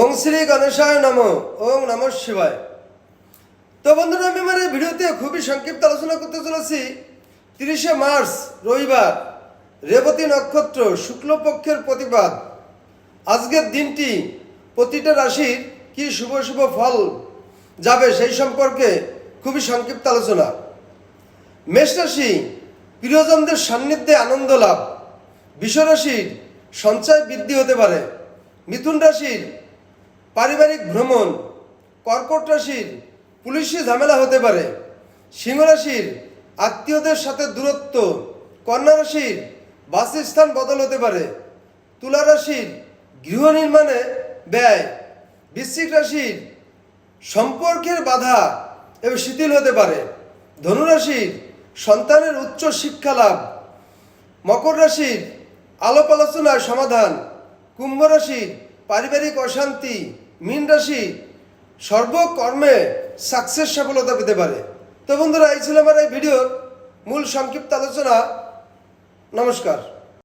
ওং শ্রী গণেশায় নমঃ। ওং নমঃ শিবায়। তো বন্ধুরা, আমি আমার এই ভিডিওতে খুবই সংক্ষিপ্ত আলোচনা করতে চলেছি 30শে মার্চ রবিবার, রেবতী নক্ষত্র, শুক্লপক্ষের প্রতিপাদ। আজকের দিনটি প্রতিটা রাশির কি শুভ শুভ ফল যাবে সেই সম্পর্কে খুবই সংক্ষিপ্ত আলোচনা। মেষ রাশি, প্রিয়জনদের সান্নিধ্যে আনন্দ লাভ। বৃষ রাশির সঞ্চয় বৃদ্ধি হতে পারে। মিথুন রাশির পারিবারিক ভ্রমণ। কর্কট রাশির পুলিশি ঝামেলা হতে পারে। সিংহ রাশির আত্মীয়দের সাথে দূরত্ব। কন্যা রাশির বাসস্থান বদল হতে পারে। তুলা রাশির গৃহ নির্মাণে ব্যয়। বৃশ্চিক রাশির সম্পর্কের বাধা এবং শিথিল হতে পারে। ধনু রাশির সন্তানের উচ্চ শিক্ষা লাভ। মকর রাশির আলাপ আলোচনার সমাধান। কুম্ভ রাশির পারিবারিক অশান্তি। মীন রাশি সর্বকর্মে সাকসেস সফলতা পেতে পারে। তো বন্ধুরা, এই ছিল আমার এই ভিডিওর মূল সংক্ষিপ্ত আলোচনা। নমস্কার।